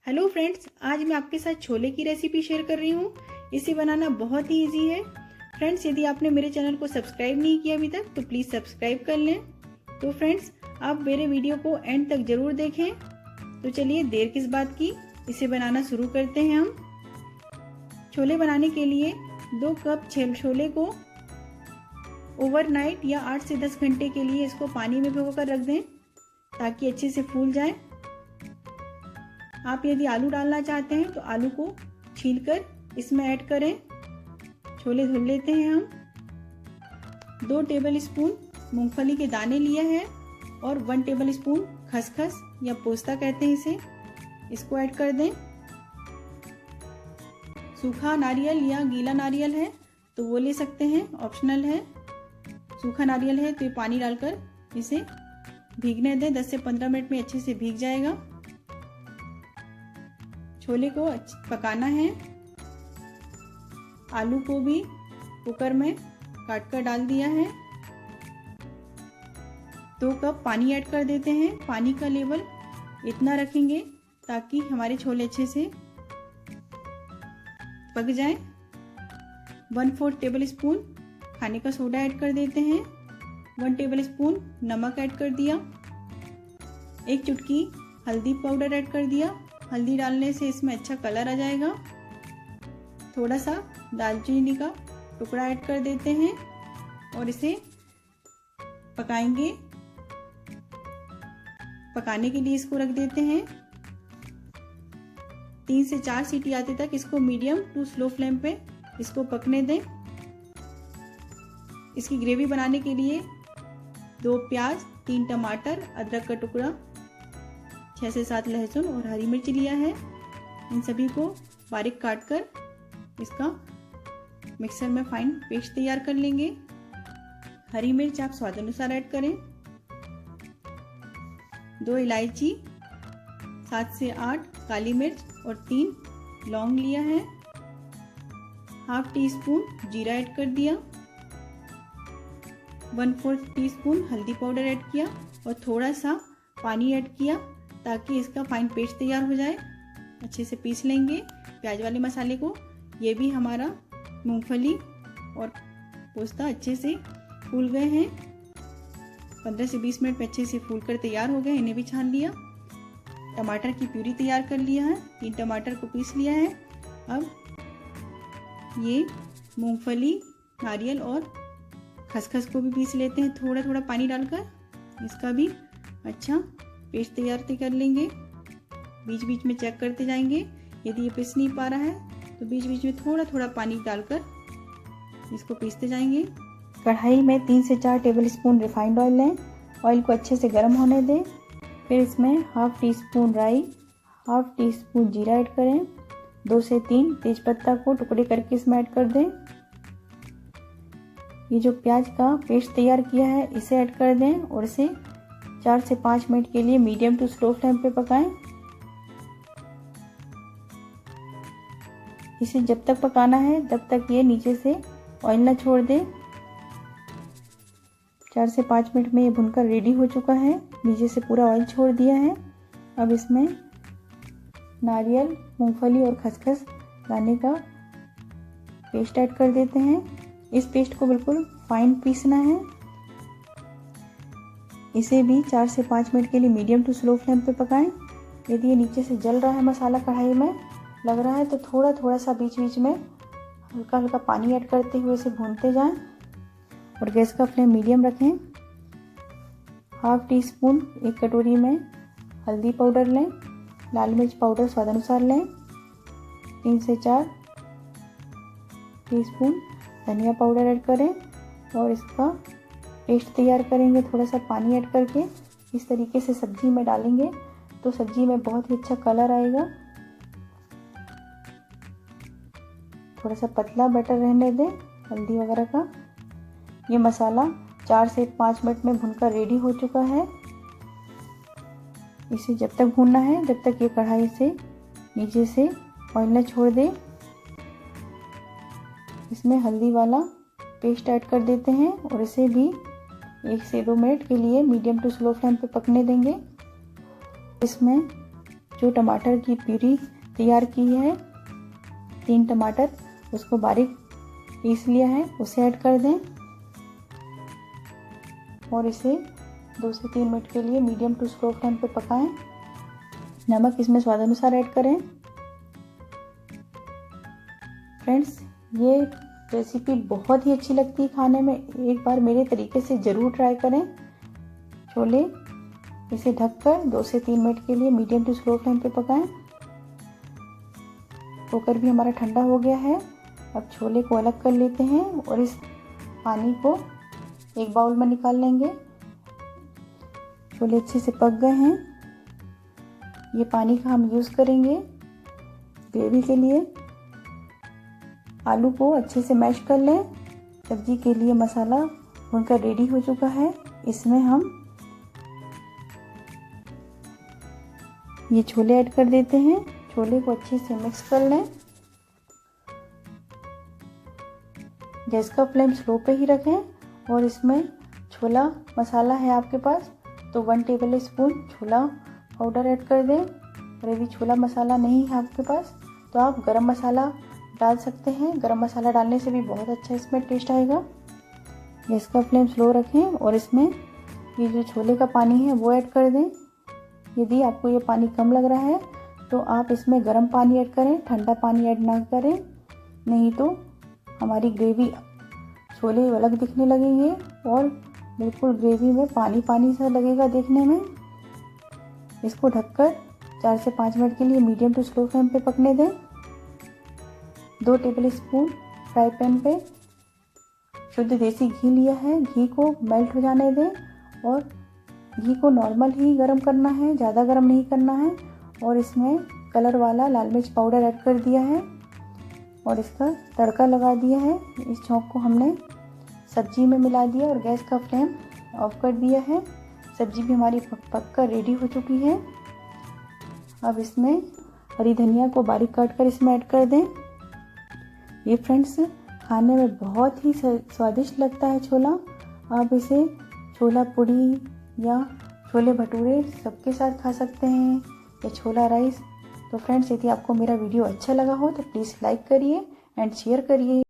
Hello friends, आज मैं आपके साथ छोले की रेसिपी शेयर कर रही हूँ। इसे बनाना बहुत ही इजी है। फ्रेंड्स, यदि आपने मेरे चैनल को सब्सक्राइब नहीं किया अभी तक तो प्लीज़ सब्सक्राइब कर लें। तो फ्रेंड्स, आप मेरे वीडियो को एंड तक ज़रूर देखें। तो चलिए देर किस बात की, इसे बनाना शुरू करते हैं हम। छोले बनाने के लिए 2 कप छोले को ओवरनाइट या 8 से 10 घंटे के लिए इसको पानी में भिगो कर रख दें ताकि अच्छे से फूल जाए। आप यदि आलू डालना चाहते हैं तो आलू को छीलकर इसमें ऐड करें। छोले धुल लेते हैं हम। 2 टेबल स्पून मूंगफली के दाने लिए हैं और 1 टेबल स्पून खसखस या पोस्ता कहते हैं इसे, इसको ऐड कर दें। सूखा नारियल या गीला नारियल है तो वो ले सकते हैं, ऑप्शनल है। सूखा नारियल है तो ये पानी डालकर इसे भीगने दें। 10 से 15 मिनट में अच्छे से भीग जाएगा। छोले को पकाना है। आलू को भी कुकर में काट कर डाल दिया है। 2 कप पानी ऐड कर देते हैं। पानी का लेवल इतना रखेंगे ताकि हमारे छोले अच्छे से पक जाएं। 1/4 टेबल स्पून खाने का सोडा ऐड कर देते हैं। 1 टेबल स्पून नमक ऐड कर दिया। 1 चुटकी हल्दी पाउडर ऐड कर दिया। हल्दी डालने से इसमें अच्छा कलर आ जाएगा। थोड़ा सा दालचीनी का टुकड़ा ऐड कर देते हैं और इसे पकाएंगे। पकाने के लिए इसको रख देते हैं। 3 से 4 सीटी आते तक इसको मीडियम टू स्लो फ्लेम पे इसको पकने दें। इसकी ग्रेवी बनाने के लिए 2 प्याज, 3 टमाटर, अदरक का टुकड़ा, 6 से 7 लहसुन और हरी मिर्च लिया है। इन सभी को बारीक काट कर इसका मिक्सर में फाइन पेस्ट तैयार कर लेंगे। हरी मिर्च आप स्वाद अनुसार ऐड करें। 2 इलायची, 7 से 8 काली मिर्च और 3 लौंग लिया है। ½ टी स्पून जीरा ऐड कर दिया। 1/4 टी स्पून हल्दी पाउडर ऐड किया और थोड़ा सा पानी ऐड किया ताकि इसका फाइन पेस्ट तैयार हो जाए। अच्छे से पीस लेंगे प्याज वाले मसाले को। ये भी हमारा मूंगफली और पोस्ता अच्छे से फूल गए हैं। 15 से 20 मिनट में अच्छे से फूल कर तैयार हो गए। इन्हें भी छान लिया। टमाटर की प्यूरी तैयार कर लिया है। 3 टमाटर को पीस लिया है। अब ये मूंगफली, नारियल और खसखस को भी पीस लेते हैं थोड़ा थोड़ा पानी डालकर। इसका भी अच्छा पेस्ट तैयार कर लेंगे। बीच बीच में चेक करते जाएंगे। यदि ये पीस नहीं पा रहा है तो बीच बीच में थोड़ा थोड़ा पानी डालकर इसको पीसते जाएंगे। कढ़ाई में 3 से 4 टेबल स्पून रिफाइंड ऑयल लें। ऑयल को अच्छे से गर्म होने दें। फिर इसमें ½ टी स्पून राई, ½ टी स्पून जीरा ऐड करें। 2 से 3 तेजपत्ता को टुकड़े करके इसमें ऐड कर दें। ये जो प्याज का पेस्ट तैयार किया है इसे ऐड कर दें और इसे 4 से 5 मिनट के लिए मीडियम टू स्लो फ्लेम पे पकाएं। इसे जब तक पकाना है तब तक ये नीचे से ऑयल ना छोड़ दे। 4 से 5 मिनट में ये भुनकर रेडी हो चुका है। नीचे से पूरा ऑयल छोड़ दिया है। अब इसमें नारियल, मूंगफली और खसखस दाने का पेस्ट ऐड कर देते हैं। इस पेस्ट को बिल्कुल फाइन पीसना है। इसे भी 4 से 5 मिनट के लिए मीडियम टू स्लो फ्लेम पे पकाएं। यदि ये नीचे से जल रहा है मसाला कढ़ाई में लग रहा है तो थोड़ा थोड़ा सा बीच बीच में हल्का हल्का पानी ऐड करते हुए इसे भूनते जाएं और गैस का फ्लेम मीडियम रखें। ½ टी स्पून 1 कटोरी में हल्दी पाउडर लें। लाल मिर्च पाउडर स्वाद अनुसार लें। 3 से 4 टीस्पून धनिया पाउडर ऐड करें और इसका पेस्ट तैयार करेंगे। थोड़ा सा पानी ऐड करके इस तरीके से सब्जी में डालेंगे तो सब्जी में बहुत ही अच्छा कलर आएगा। थोड़ा सा पतला बैटर रहने दें हल्दी वगैरह का। ये मसाला 4 से 5 मिनट में भुनकर रेडी हो चुका है। इसे जब तक भूनना है जब तक ये कढ़ाई से नीचे से ऑयल न छोड़ दे। इसमें हल्दी वाला पेस्ट ऐड कर देते हैं और इसे भी 1 से 2 मिनट के लिए मीडियम टू स्लो फ्लेम पे पकने देंगे। इसमें जो टमाटर की प्यूरी तैयार की है, 3 टमाटर उसको बारीक पीस लिया है, उसे ऐड कर दें और इसे 2 से 3 मिनट के लिए मीडियम टू स्लो फ्लेम पे पकाएं। नमक इसमें स्वाद अनुसार ऐड करें। फ्रेंड्स, ये रेसिपी बहुत ही अच्छी लगती है खाने में, एक बार मेरे तरीके से ज़रूर ट्राई करें। छोले इसे ढककर 2 से 3 मिनट के लिए मीडियम टू स्लो फ्लेम पे पकाएं। कुकर भी हमारा ठंडा हो गया है। अब छोले को अलग कर लेते हैं और इस पानी को एक बाउल में निकाल लेंगे। छोले अच्छे से पक गए हैं। ये पानी का हम यूज़ करेंगे ग्रेवी के लिए। आलू को अच्छे से मैश कर लें। सब्जी के लिए मसाला भूनकर रेडी हो चुका है। इसमें हम ये छोले ऐड कर देते हैं। छोले को अच्छे से मिक्स कर लें। गैस का फ्लेम स्लो पे ही रखें और इसमें छोला मसाला है आपके पास तो 1 टेबल स्पून छोला पाउडर ऐड कर दें। और यदि छोला मसाला नहीं है आपके पास तो आप गरम मसाला डाल सकते हैं। गरम मसाला डालने से भी बहुत अच्छा इसमें टेस्ट आएगा। गैस का फ्लेम स्लो रखें और इसमें ये जो छोले का पानी है वो ऐड कर दें। यदि आपको ये पानी कम लग रहा है तो आप इसमें गर्म पानी ऐड करें, ठंडा पानी ऐड ना करें, नहीं तो हमारी ग्रेवी छोले अलग दिखने लगेंगे और बिल्कुल ग्रेवी में पानी पानी सा लगेगा देखने में। इसको ढककर 4 से 5 मिनट के लिए मीडियम टू स्लो फ्लेम पे पकने दें। 2 टेबल स्पून फ्राई पैन पे शुद्ध देसी घी लिया है। घी को मेल्ट हो जाने दें और घी को नॉर्मल ही गरम करना है, ज़्यादा गरम नहीं करना है। और इसमें कलर वाला लाल मिर्च पाउडर ऐड कर दिया है और इसका तड़का लगा दिया है। इस छौंक को हमने सब्जी में मिला दिया और गैस का फ्लेम ऑफ कर दिया है। सब्जी भी हमारी पक कर रेडी हो चुकी है। अब इसमें हरी धनिया को बारीक काट कर इसमें ऐड कर दें। ये फ्रेंड्स खाने में बहुत ही स्वादिष्ट लगता है छोला। आप इसे छोला पूड़ी या छोले भटूरे सबके साथ खा सकते हैं या छोला राइस। तो फ्रेंड्स, यदि आपको मेरा वीडियो अच्छा लगा हो तो प्लीज़ लाइक करिए एंड शेयर करिए।